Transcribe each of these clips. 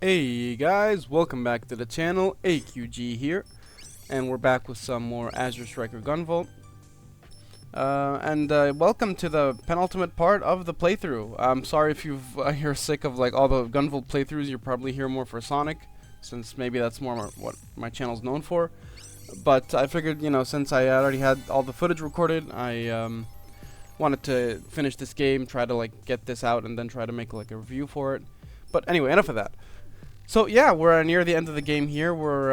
Hey guys, welcome back to the channel. AQG here, and we're back with some more Azure Striker Gunvolt. Welcome to the penultimate part of the playthrough. I'm sorry if you're sick of like all the Gunvolt playthroughs. You're probably here more for Sonic, since maybe that's more what my channel's known for. But I figured, you know, since I already had all the footage recorded, I wanted to finish this game, try to like get this out, and then try to make like a review for it. But anyway, enough of that. So yeah, we're near the end of the game here. We're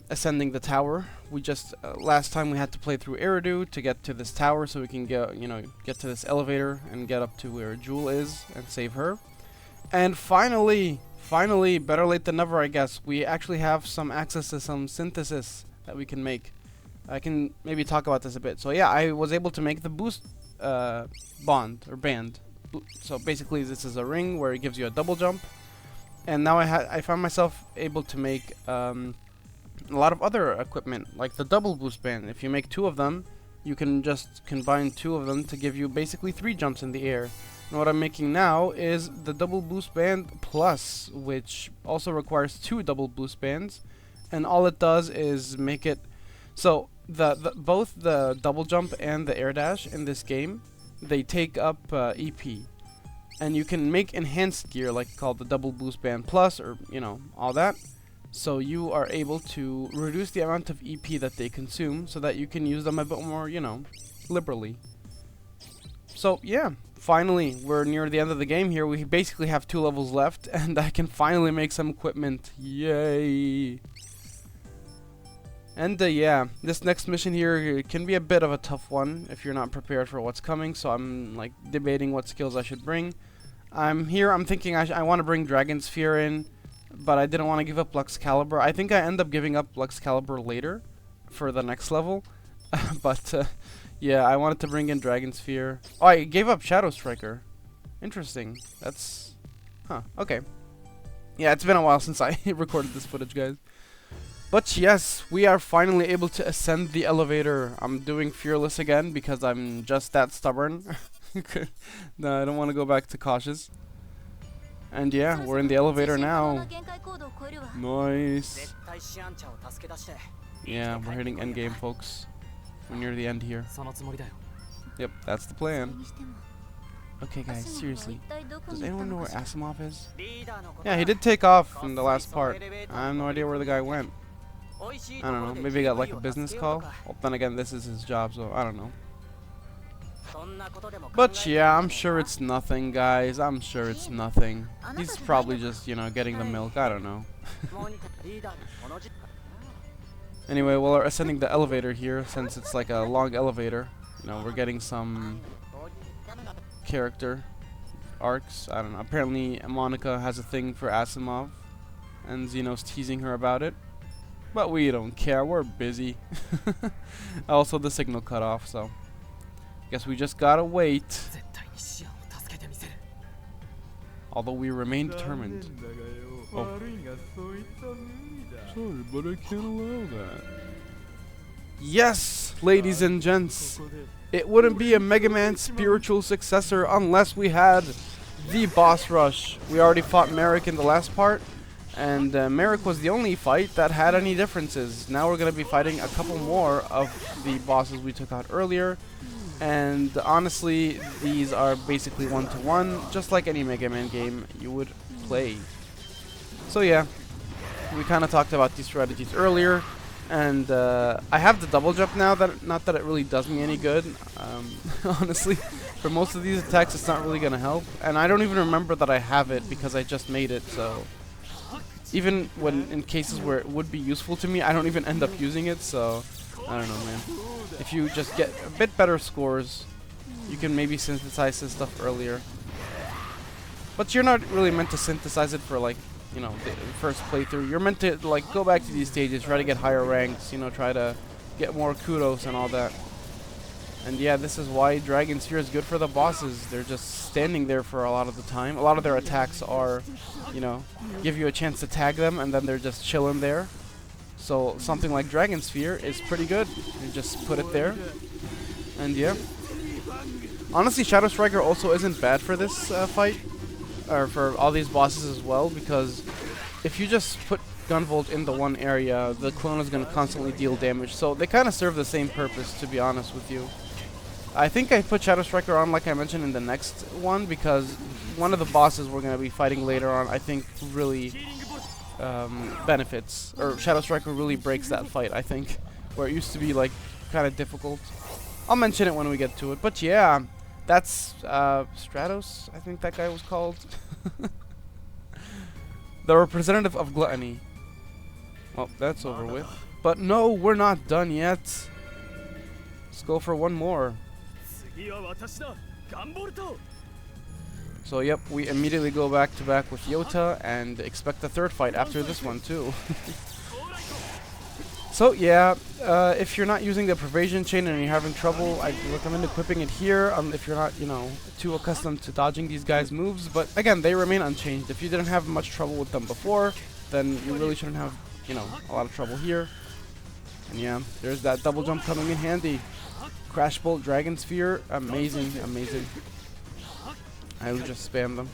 ascending the tower. We just last time we had to play through Eridu to get to this tower, so we can get to this elevator and get up to where Jewel is and save her. And finally, better late than never, I guess. We actually have some access to some synthesis that we can make. I can maybe talk about this a bit. So yeah, I was able to make the boost band. So basically, this is a ring where it gives you a double jump. And now I found myself able to make a lot of other equipment, like the double boost band. If you make two of them, you can just combine two of them to give you basically 3 jumps in the air. And what I'm making now is the double boost band plus, which also requires 2 double boost bands. And all it does is make it so both the double jump and the air dash in this game, they take up EP. And you can make enhanced gear, like called the double boost band plus, or all that. So you are able to reduce the amount of EP that they consume, so that you can use them a bit more, liberally. So yeah, finally we're near the end of the game here. We basically have 2 levels left, and I can finally make some equipment. Yay! And yeah, this next mission here can be a bit of a tough one if you're not prepared for what's coming, so I'm like debating what skills I should bring. I'm thinking I want to bring Dragon Sphere in, but I didn't want to give up Luxcalibur. I think I end up giving up Luxcalibur later for the next level. But yeah, I wanted to bring in Dragon Sphere. Oh, I gave up Shadow Striker. Interesting. That's... Huh, okay. Yeah, it's been a while since I recorded this footage, guys. But yes, we are finally able to ascend the elevator. I'm doing Fearless again because I'm just that stubborn. No, I don't want to go back to cautious. And yeah, we're in the elevator now. Nice. Yeah, we're hitting endgame, folks. We're near the end here. Yep, that's the plan. Okay guys, seriously, does anyone know where Asimov is? Yeah, he did take off in the last part. I have no idea where the guy went. I don't know, maybe he got like a business call? Well, then again, this is his job, so I don't know. But yeah, I'm sure it's nothing, guys. I'm sure it's nothing. He's probably just, getting the milk. I don't know. Anyway, well, we're ascending the elevator here, since it's like a long elevator. We're getting some character arcs. I don't know. Apparently, Monica has a thing for Asimov, and Zeno's teasing her about it. But we don't care, we're busy. Also, the signal cut off, so guess we just gotta wait. Although we remain determined. Oh. Sorry, but I can't allow that. Yes, ladies and gents, it wouldn't be a Mega Man spiritual successor unless we had the boss rush. We already fought Merrick in the last part. And Merrick was the only fight that had any differences. Now we're going to be fighting a couple more of the bosses we took out earlier. And honestly, these are basically one-to-one, just like any Mega Man game you would play. So yeah, we kind of talked about these strategies earlier. And I have the double jump now, not that it really does me any good. Honestly, for most of these attacks it's not really going to help. And I don't even remember that I have it because I just made it, so... Even when in cases where it would be useful to me, I don't even end up using it, so I don't know, man. If you just get a bit better scores, you can maybe synthesize this stuff earlier. But you're not really meant to synthesize it for like, the first playthrough. You're meant to like go back to these stages, try to get higher ranks, try to get more kudos and all that. And yeah, this is why Dragon Sphere is good for the bosses. They're just standing there for a lot of the time. A lot of their attacks are, give you a chance to tag them, and then they're just chilling there. So something like Dragon Sphere is pretty good. You just put it there. And yeah. Honestly, Shadow Striker also isn't bad for this fight. Or for all these bosses as well, because if you just put Gunvolt in the one area, the clone is going to constantly deal damage. So they kind of serve the same purpose, to be honest with you. I think I put Shadow Striker on, like I mentioned, in the next one, because one of the bosses we're going to be fighting later on, I think, really benefits. Or Shadow Striker really breaks that fight, I think, where it used to be, like, kind of difficult. I'll mention it when we get to it. But yeah, that's Stratos, I think that guy was called. The representative of Gluttony. Well, that's over with. But no, we're not done yet. Let's go for one more. So yep, we immediately go back to back with Yota and expect the third fight after this one too. So yeah, if you're not using the Pervasion Chain and you're having trouble, I recommend equipping it here if you're not, you know, too accustomed to dodging these guys' moves. But again, they remain unchanged. If you didn't have much trouble with them before, then you really shouldn't have, you know, a lot of trouble here. And yeah, there's that double jump coming in handy. Crash Bolt, Dragon Sphere, amazing, amazing. I will just spam them.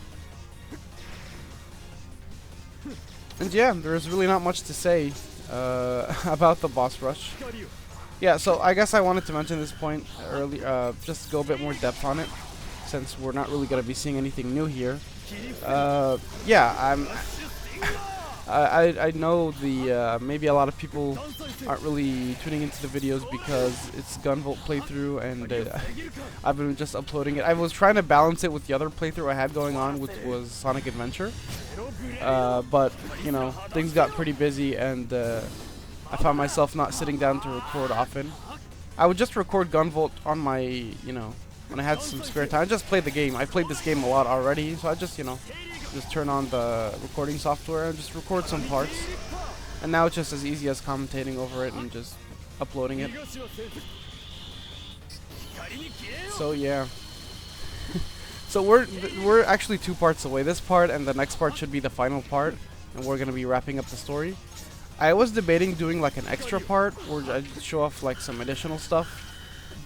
And yeah, there's really not much to say about the boss rush. Yeah, so I guess I wanted to mention this point earlier, just go a bit more depth on it, since we're not really going to be seeing anything new here. Yeah, I know the maybe a lot of people aren't really tuning into the videos because it's Gunvolt playthrough, and I've been just uploading it. I was trying to balance it with the other playthrough I had going on, which was Sonic Adventure. But, you know, things got pretty busy, and I found myself not sitting down to record often. I would just record Gunvolt on my, you know, when I had some spare time. I just played the game. I played this game a lot already, so I just, you know, just turn on the recording software and just record some parts. And now it's just as easy as commentating over it and just uploading it. So yeah. So we're actually 2 parts away. This part and the next part should be the final part, and we're gonna be wrapping up the story. I was debating doing like an extra part where I'd show off like some additional stuff,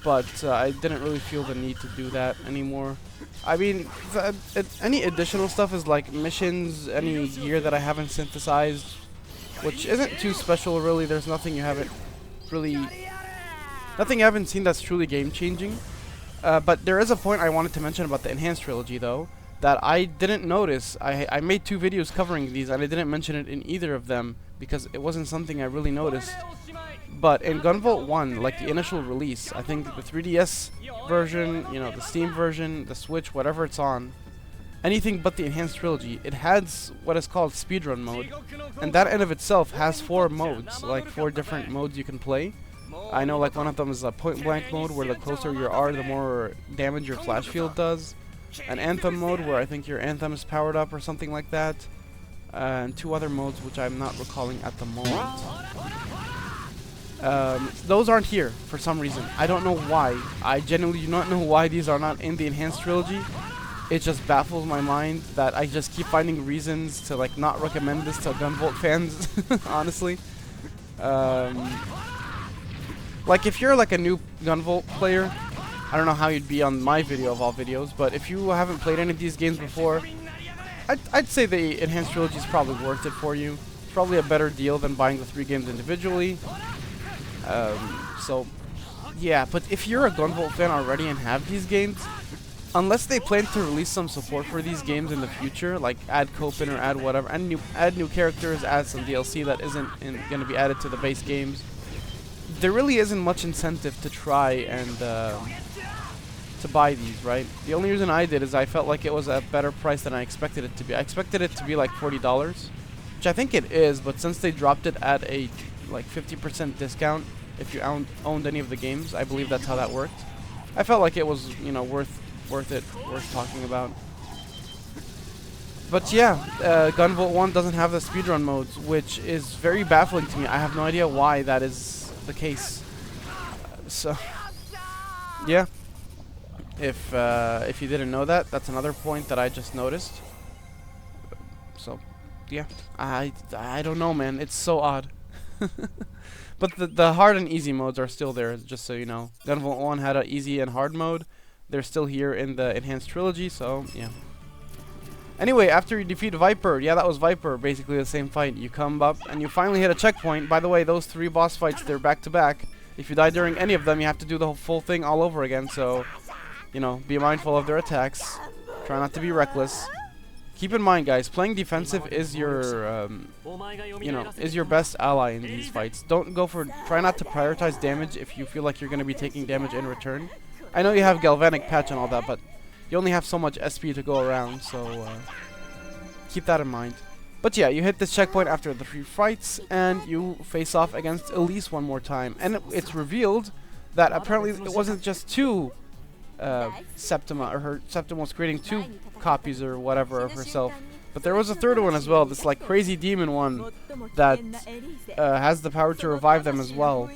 but I didn't really feel the need to do that anymore. I mean, any additional stuff is like missions, any gear that I haven't synthesized, which isn't too special really. There's nothing you haven't seen that's truly game-changing. But there is a point I wanted to mention about the Enhanced Trilogy, though, that I didn't notice. I made 2 videos covering these, and I didn't mention it in either of them because it wasn't something I really noticed. But in Gunvolt 1, like the initial release, I think the 3DS version, you know, the Steam version, the Switch, whatever it's on, anything but the Enhanced Trilogy, it has what is called speedrun mode, and that in of itself has 4 modes, like 4 different modes you can play. I know like one of them is a point blank mode where the closer you are, the more damage your flash field does. An Anthem mode where I think your Anthem is powered up or something like that. And 2 other modes which I'm not recalling at the moment. Those aren't here for some reason. I don't know why. I genuinely do not know why these are not in the Enhanced Trilogy. It just baffles my mind that I just keep finding reasons to like not recommend this to Gunvolt fans, honestly. Like if you're like a new Gunvolt player, I don't know how you'd be on my video of all videos, but if you haven't played any of these games before, I'd say the Enhanced Trilogy is probably worth it for you. It's probably a better deal than buying the 3 games individually. So, yeah, but if you're a Gunvolt fan already and have these games, unless they plan to release some support for these games in the future, like add Copen or add whatever, and add new characters, add some DLC that isn't going to be added to the base games, there really isn't much incentive to try and to buy these, right? The only reason I did is I felt like it was a better price than I expected it to be. I expected it to be like $40, which I think it is, but since they dropped it at a like 50% discount if you owned any of the games, I believe that's how that worked. I felt like it was, you know, worth talking about. But yeah, Gunvolt 1 doesn't have the speedrun modes, which is very baffling to me. I have no idea why that is the case. So yeah, if you didn't know that, that's another point that I just noticed. So yeah, I don't know, man. It's so odd. But the hard and easy modes are still there, just so you know. Gunvolt 1 had an easy and hard mode. They're still here in the Enhanced Trilogy, so yeah. Anyway, after you defeat Viper, yeah, that was Viper, basically the same fight. You come up and you finally hit a checkpoint. By the way, those 3 boss fights, they're back to back. If you die during any of them, you have to do the full thing all over again. So, you know, be mindful of their attacks. Try not to be reckless. Keep in mind, guys, playing defensive is your, is your best ally in these fights. Try not to prioritize damage if you feel like you're going to be taking damage in return. I know you have Galvanic Patch and all that, but you only have so much SP to go around, so keep that in mind. But yeah, you hit this checkpoint after the 3 fights, and you face off against Elise one more time. And it's revealed that apparently it wasn't just 2 Septima, or her Septima was creating 2 copies or whatever of herself. But there was a 3rd one as well, this like crazy demon one that has the power to revive them as well.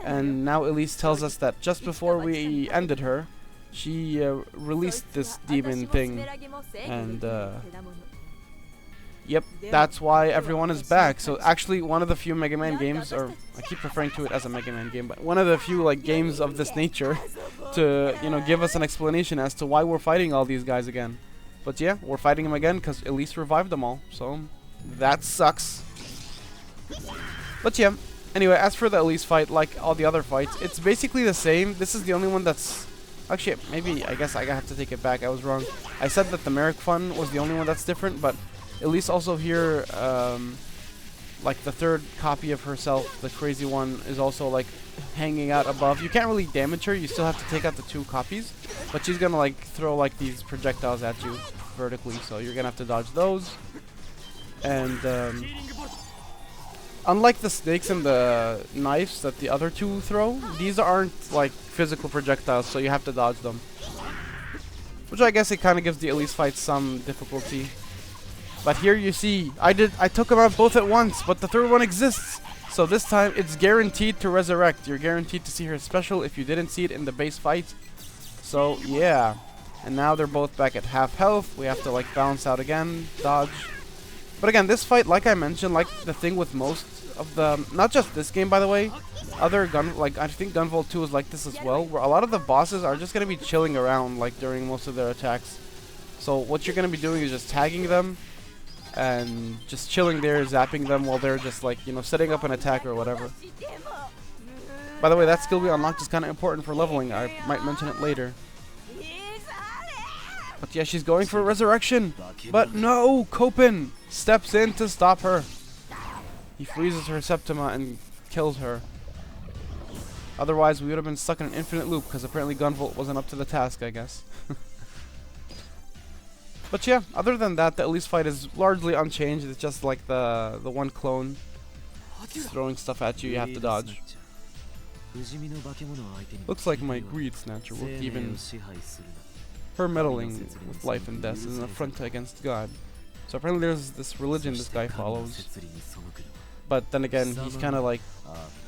And now Elise tells us that just before we ended her, she released this demon thing, and yep, that's why everyone is back. So actually, one of the few Mega Man games, or I keep referring to it as a Mega Man game, but one of the few like games of this nature to, you know, give us an explanation as to why we're fighting all these guys again. But yeah, we're fighting them again because Elise revived them all, so that sucks. But yeah, anyway, as for the Elise fight, like all the other fights, it's basically the same. This is the only one that's... Actually, maybe, I guess I have to take it back. I was wrong. I said that the Merrick Fun was the only one that's different, but at least also here, like the 3rd copy of herself, the crazy one, is also like hanging out above. You can't really damage her. You still have to take out the 2 copies, but she's gonna like throw like these projectiles at you vertically, so you're gonna have to dodge those. And unlike the snakes and the knives that the other 2 throw, these aren't like physical projectiles, so you have to dodge them. Which I guess it kind of gives the Elise fight some difficulty. But here you see, I took them out both at once, but the 3rd one exists. So this time it's guaranteed to resurrect. You're guaranteed to see her special if you didn't see it in the base fight. So yeah. And now they're both back at half health. We have to like balance out again, dodge. But again, this fight, like I mentioned, like the thing with most of the, not just this game by the way, other I think Gunvolt 2 is like this as well, where a lot of the bosses are just gonna be chilling around like during most of their attacks. So what you're gonna be doing is just tagging them and just chilling there, zapping them while they're just like, you know, setting up an attack or whatever. By the way, that skill we unlocked is kind of important for leveling. I might mention it later. But yeah, she's going for a resurrection. But no, Copen steps in to stop her. He freezes her Septima and kills her. Otherwise, we would have been stuck in an infinite loop, because apparently Gunvolt wasn't up to the task, I guess. But yeah, other than that, the Elise fight is largely unchanged. It's just like the one clone throwing stuff at you, you have to dodge. Looks like my Greed Snatcher will even... Her meddling with life and death is an affront against God. So apparently there's this religion this guy follows. But then again, he's kind of like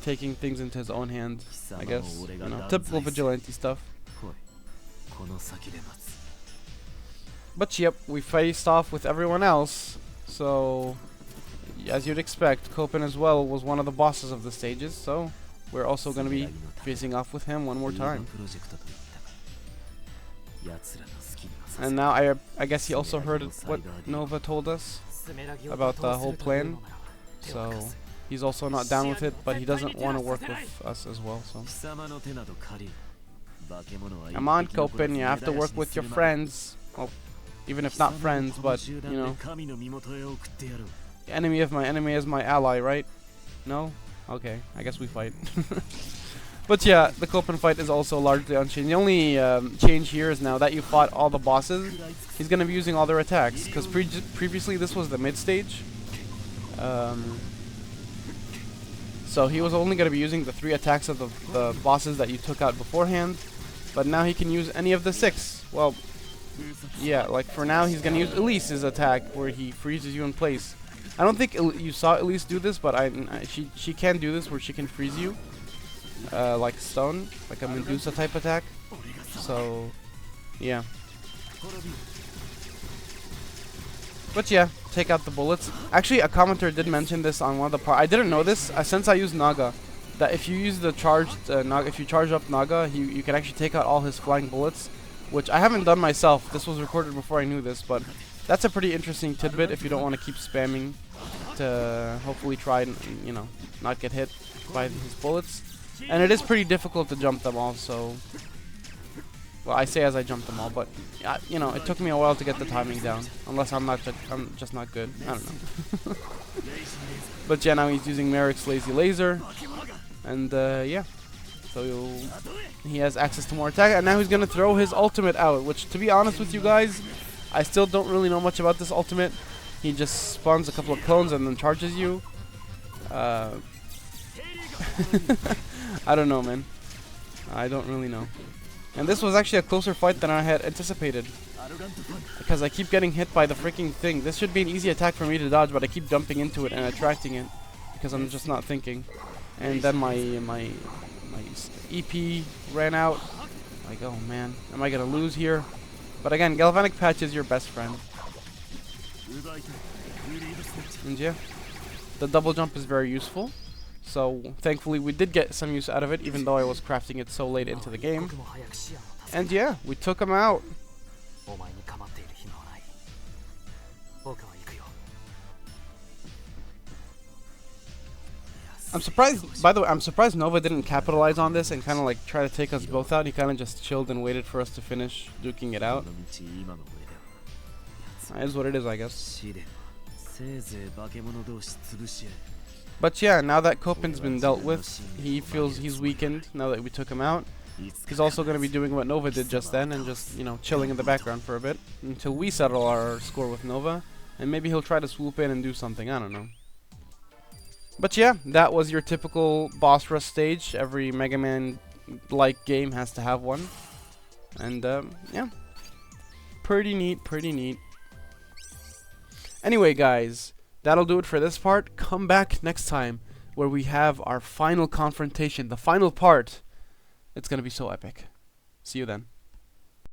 taking things into his own hands, I guess. You know, typical vigilante stuff. But yep, we faced off with everyone else. So, as you'd expect, Copen as well was one of the bosses of the stages. So, we're also going to be facing off with him one more time. And now I guess he also heard what Nova told us about the whole plan. So he's also not down with it, but he doesn't want to work with us as well. So come on, Copen, you have to work with your friends. Well, even if not friends, but you know, the enemy of my enemy is my ally, right? No? Okay, I guess we fight. But yeah, the Copen fight is also largely unchanged. The only change here is now that you fought all the bosses, he's going to be using all their attacks. Because previously this was the mid-stage. So he was only going to be using the 3 attacks of the bosses that you took out beforehand. But now he can use any of the 6. Well, yeah, like for now he's going to use Elise's attack where he freezes you in place. I don't think you saw Elise do this, but she can do this where she can freeze you. Like stone, like a Medusa type attack. So, yeah. But yeah, take out the bullets. Actually, a commenter did mention this on one of the parts. I didn't know this since I used Naga. That if you use the charged Naga, if you charge up Naga, you can actually take out all his flying bullets. Which I haven't done myself. This was recorded before I knew this, but that's a pretty interesting tidbit if you don't want to keep spamming to hopefully try and, you know, not get hit by his bullets. And it is pretty difficult to jump them all, so... Well, I say as I jump them all, but, you know, it took me a while to get the timing down. Unless I'm just not good. I don't know. But yeah, now he's using Merrick's Lazy Laser. And, yeah. So he has access to more attack, and now he's going to throw his ultimate out, which, to be honest with you guys, I still don't really know much about this ultimate. He just spawns a couple of clones and then charges you. I don't know, man. I don't really know. And this was actually a closer fight than I had anticipated, because I keep getting hit by the freaking thing. This should be an easy attack for me to dodge, but I keep dumping into it and attracting it because I'm just not thinking. And then my EP ran out. Like, oh man, am I gonna lose here? But again, Galvanic Patch is your best friend. And yeah, the double jump is very useful. So thankfully we did get some use out of it, even though I was crafting it so late into the game. And yeah, we took him out. I'm surprised, by the way, I'm surprised Nova didn't capitalize on this and kind of like try to take us both out. He kind of just chilled and waited for us to finish duking it out. That is what it is, I guess. But yeah, now that Kopin's been dealt with, he feels he's weakened now that we took him out. He's also going to be doing what Nova did just then and just, you know, chilling in the background for a bit until we settle our score with Nova. And maybe he'll try to swoop in and do something, I don't know. But yeah, that was your typical boss rush stage. Every Mega Man-like game has to have one. And, yeah. Pretty neat, pretty neat. Anyway, guys, that'll do it for this part. Come back next time where we have our final confrontation, the final part. It's gonna be so epic. See you then.